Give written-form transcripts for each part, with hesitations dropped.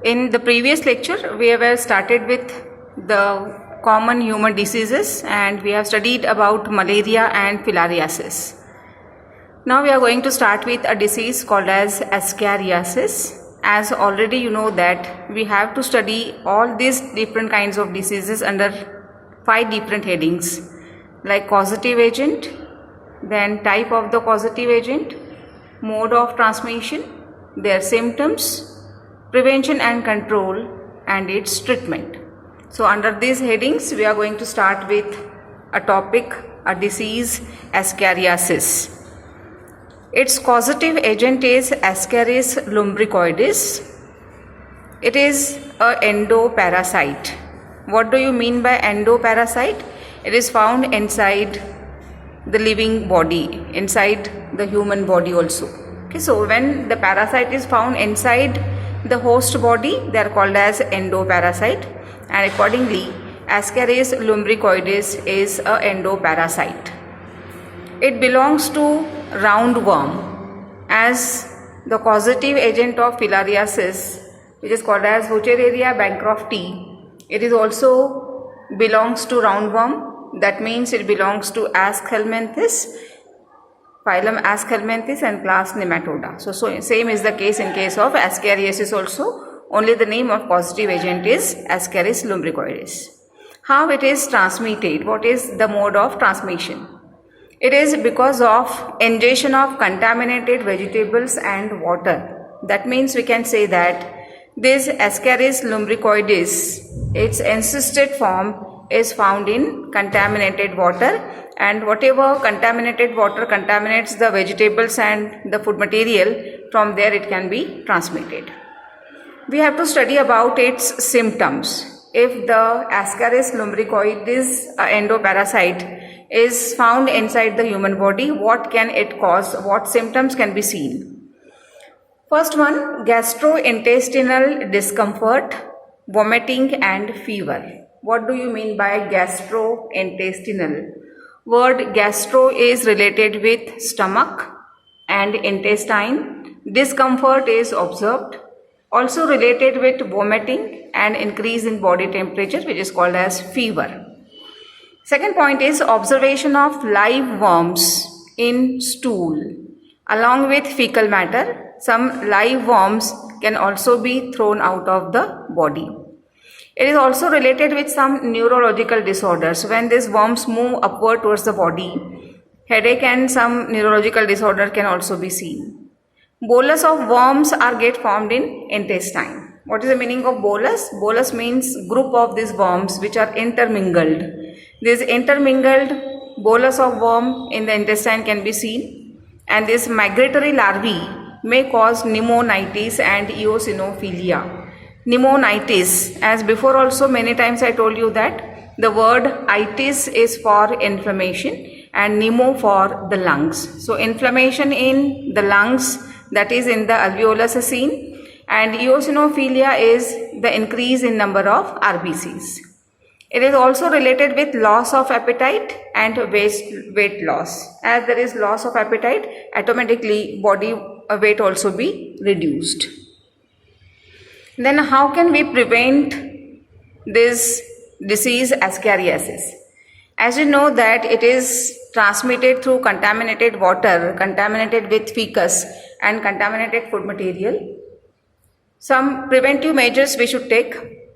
In the previous lecture, we have started with the common human diseases and we have studied about malaria and filariasis. Now we are going to start with a disease called as ascariasis. As already you know that we have to study all these different kinds of diseases under 5 different headings, like causative agent, then type of the causative agent, mode of transmission, their symptoms, prevention and control, and its treatment. So under these headings we are going to start with a topic, a disease, ascariasis. Its causative agent is Ascaris lumbricoides. It is a endoparasite. What do you mean by endoparasite? It is found inside the living body, inside the human body also. Okay, so when the parasite is found inside the host body, they are called as endoparasite, and accordingly Ascaris lumbricoides is a endoparasite. It belongs to roundworm, as the causative agent of filariasis, which is called as Wuchereria bancrofti, it is also belongs to roundworm. That means it belongs to Aschelminthes, phylum Aschelminthes, and class Nematoda. So same is the case in case of ascariasis also. Only the name of causative agent is Ascaris lumbricoides. How it is transmitted? What is the mode of transmission? It is because of ingestion of contaminated vegetables and water. That means we can say that this Ascaris lumbricoides, its encysted form is found in contaminated water, and whatever contaminated water contaminates the vegetables and the food material, from there it can be transmitted. We have to study about its symptoms. If the Ascaris lumbricoides endoparasite is found inside the human body, what can it cause? What symptoms can be seen? First one, gastrointestinal discomfort, vomiting and fever. What do you mean by gastrointestinal? Word gastro is related with stomach and intestine. Discomfort is observed. Also related with vomiting and increase in body temperature, which is called as fever. Second point is observation of live worms in stool. Along with fecal matter, some live worms can also be thrown out of the body. It is also related with some neurological disorders. When these worms move upward towards the body, headache and some neurological disorder can also be seen. Bolus of worms are get formed in intestine. What is the meaning of bolus? Bolus means group of these worms which are intermingled. This intermingled bolus of worm in the intestine can be seen, and this migratory larvae may cause pneumonitis and eosinophilia. Pneumonitis, as before also many times I told you that the word itis is for inflammation and pneumo for the lungs. So inflammation in the lungs, that is in the alveolus scene, and eosinophilia is the increase in number of RBCs. It is also related with loss of appetite and weight loss. As there is loss of appetite, automatically body weight also be reduced. Then how can we prevent this disease ascariasis? As you know that it is transmitted through contaminated water, contaminated with fecus and contaminated food material. Some preventive measures we should take,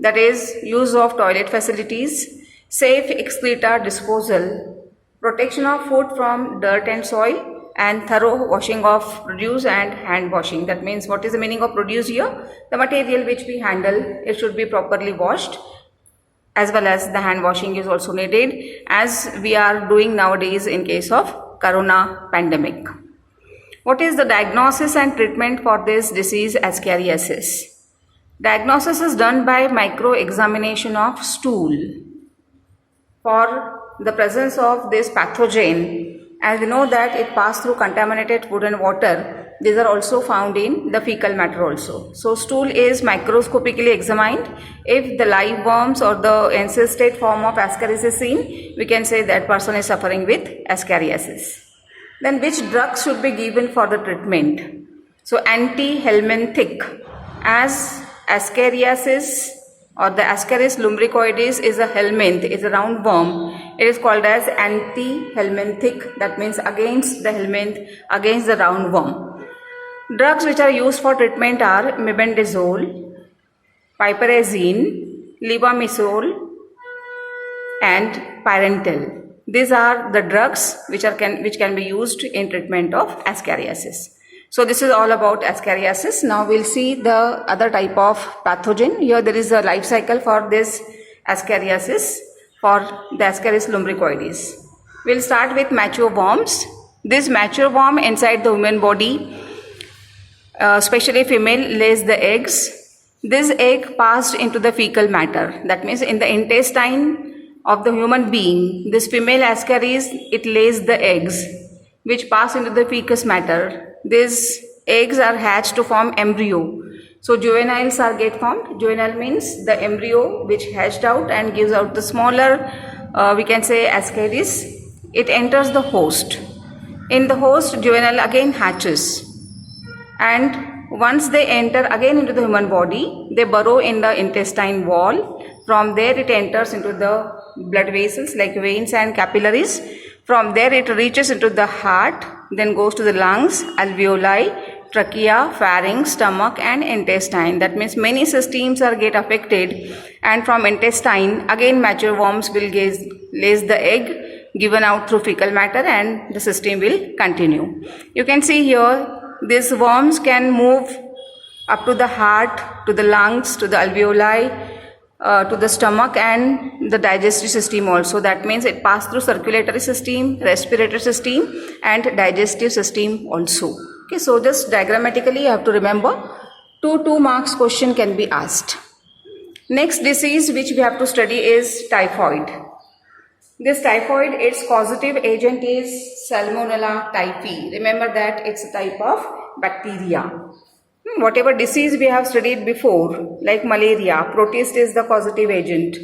that is use of toilet facilities, safe excreta disposal, protection of food from dirt and soil, and thorough washing of produce and hand washing. That means what is the meaning of produce here? The material which we handle, it should be properly washed, as well as the hand washing is also needed, as we are doing nowadays in case of corona pandemic. What is the diagnosis and treatment for this disease ascariasis? Diagnosis is done by micro-examination of stool for the presence of this pathogen. As we know that it passed through contaminated food and water, these are also found in the fecal matter also. So stool is microscopically examined. If the live worms or the encysted form of ascaris is seen, we can say that person is suffering with ascariasis. Then which drugs should be given for the treatment? So anti-helminthic, as Ascariasis or the Ascaris lumbricoides is a helminth, is a roundworm. It is called as anti-helminthic, that means against the helminth, against the roundworm. Drugs which are used for treatment are mebendazole, piperazine, levamisole and pyrantel. These are the drugs which can be used in treatment of ascariasis. So this is all about ascariasis. Now we'll see the other type of pathogen. Here there is a life cycle for this ascariasis, for the Ascaris lumbricoides. We'll start with mature worms. This mature worm inside the human body, especially female, lays the eggs. This egg passed into the fecal matter. That means in the intestine of the human being, this female Ascaris, it lays the eggs which pass into the fecal matter. These eggs are hatched to form embryo. So juveniles are get formed. Juvenile means the embryo which hatched out and gives out the smaller, we can say Ascaris. It enters the host. In the host, juvenile again hatches. And once they enter again into the human body, they burrow in the intestine wall. From there it enters into the blood vessels like veins and capillaries. From there it reaches into the heart, then goes to the lungs, alveoli, trachea, pharynx, stomach and intestine. That means many systems are get affected, and from intestine again mature worms will lays the egg given out through fecal matter and the system will continue. You can see here these worms can move up to the heart, to the lungs, to the alveoli, to the stomach and the digestive system also. That means it passes through circulatory system, respiratory system and digestive system also. Okay, so just diagrammatically you have to remember 2 marks question can be asked. Next disease which we have to study is typhoid. This typhoid, its causative agent is Salmonella typhi. Remember that it's a type of bacteria. Whatever disease we have studied before, like malaria, protist is the causative agent.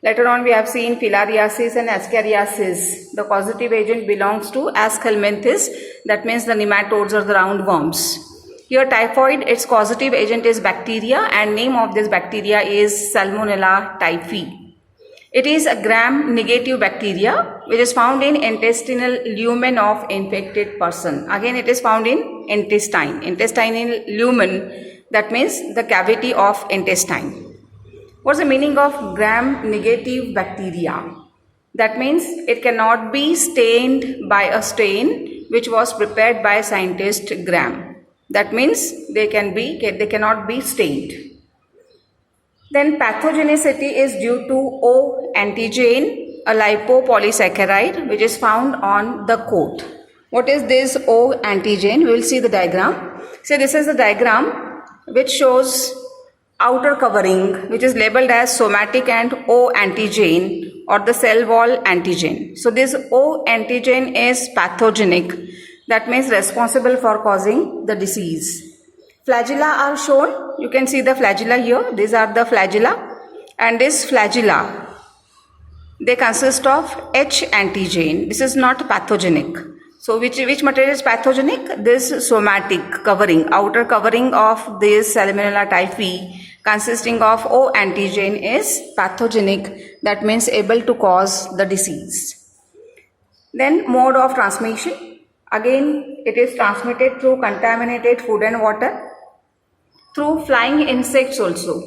Later on we have seen filariasis and ascariasis. The causative agent belongs to Aschelminthes, that means the nematodes or the roundworms. Here typhoid, its causative agent is bacteria and name of this bacteria is Salmonella typhi. It is a gram-negative bacteria which is found in intestinal lumen of infected person. Again it is found in intestinal lumen, that means the cavity of intestine. What's the meaning of gram-negative bacteria? That means it cannot be stained by a stain which was prepared by scientist Gram. That means they cannot be stained. Then pathogenicity is due to O antigen, a lipopolysaccharide which is found on the coat. What is this O antigen? We will see the diagram. So this is the diagram which shows outer covering which is labeled as somatic and O antigen or the cell wall antigen. So this O antigen is pathogenic, that means responsible for causing the disease. Flagella are shown. You can see the flagella here. These are the flagella, and this flagella, they consist of H antigen. This is not pathogenic. So which material is pathogenic? This somatic covering, outer covering of this Salmonella typhi consisting of O antigen is pathogenic, that means able to cause the disease. Then mode of transmission. Again it is transmitted through contaminated food and water, through flying insects also.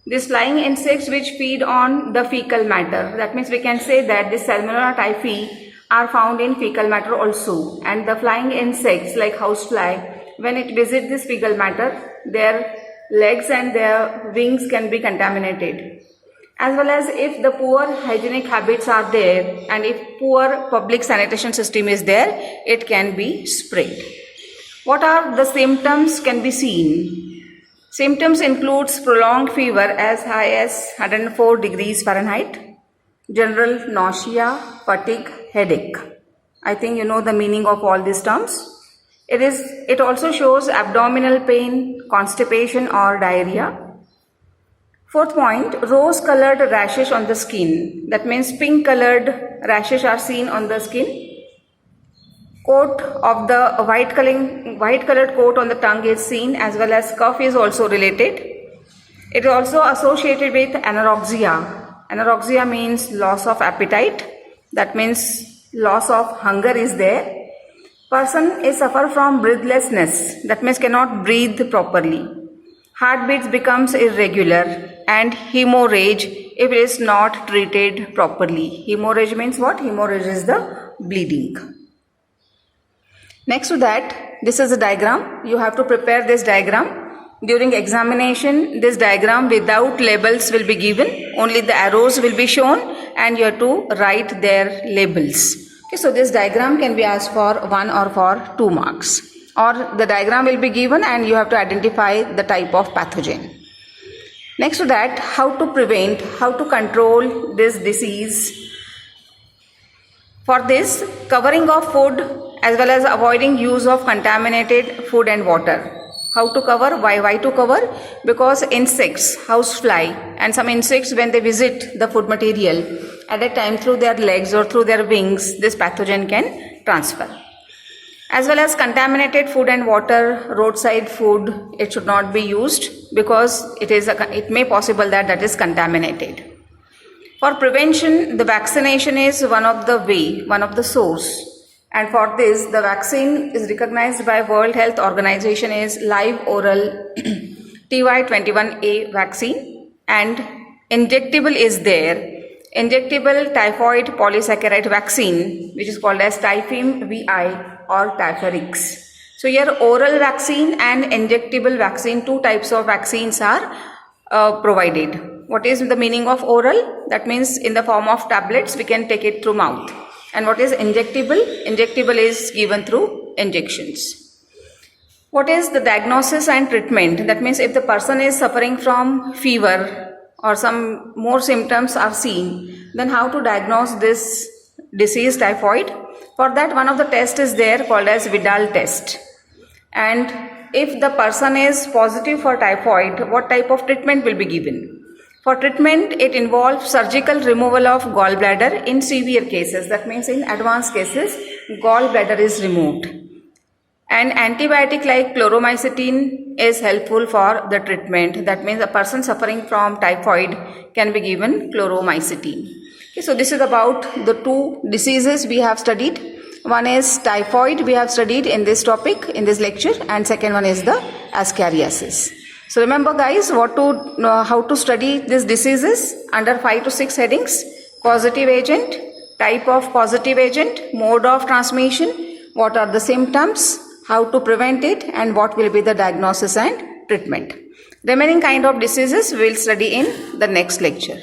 These flying insects which feed on the fecal matter. That means we can say that the Salmonella typhi are found in fecal matter also. And the flying insects like housefly, when it visits this fecal matter, their legs and their wings can be contaminated. As well as if the poor hygienic habits are there and if poor public sanitation system is there, it can be spread. What are the symptoms can be seen? Symptoms includes prolonged fever as high as 104 degrees Fahrenheit, general nausea, fatigue, headache. I think you know the meaning of all these terms. It also shows abdominal pain, constipation or diarrhea. Fourth point, rose-colored rashes on the skin. That means pink-colored rashes are seen on the skin. Coat of the white-colored coat on the tongue is seen, as well as cough is also related. It is also associated with anorexia. Anorexia means loss of appetite. That means loss of hunger is there. Person is suffer from breathlessness. That means cannot breathe properly. Heartbeats becomes irregular, and hemorrhage if it is not treated properly. Hemorrhage means what? Hemorrhage is the bleeding. Next to that, this is a diagram. You have to prepare this diagram. During examination, this diagram without labels will be given. Only the arrows will be shown and you have to write their labels. Okay, so this diagram can be asked for 1 or for 2 marks. Or the diagram will be given and you have to identify the type of pathogen. Next to that, how to prevent, how to control this disease. For this, covering of food as well as avoiding use of contaminated food and water. How to cover? Why to cover? Because insects, housefly, and some insects when they visit the food material, at a time through their legs or through their wings, this pathogen can transfer. As well as contaminated food and water, roadside food, it should not be used because it may possible that is contaminated. For prevention, the vaccination is one of the way, one of the source. And for this, the vaccine is recognized by World Health Organization as live oral TY21A vaccine, and injectable is there. Injectable typhoid polysaccharide vaccine, which is called as Typhim VI or Typhorix. So here oral vaccine and injectable vaccine, 2 types of vaccines are provided. What is the meaning of oral? That means in the form of tablets, we can take it through mouth. And what is injectable? Injectable is given through injections. What is the diagnosis and treatment? That means if the person is suffering from fever or some more symptoms are seen, then how to diagnose this disease, typhoid? For that, one of the tests is there called as Vidal test. And if the person is positive for typhoid, what type of treatment will be given? For treatment, it involves surgical removal of gallbladder in severe cases. That means in advanced cases, gallbladder is removed. And antibiotic like chloromycetin is helpful for the treatment. That means a person suffering from typhoid can be given chloromycetin. Okay, so this is about the 2 diseases we have studied. One is typhoid we have studied in this topic, in this lecture, and second one is the ascariasis. So remember guys, how to study these diseases under 5 to 6 headings: causative agent, type of causative agent, mode of transmission, what are the symptoms, how to prevent it, and what will be the diagnosis and treatment. Remaining kind of diseases we will study in the next lecture.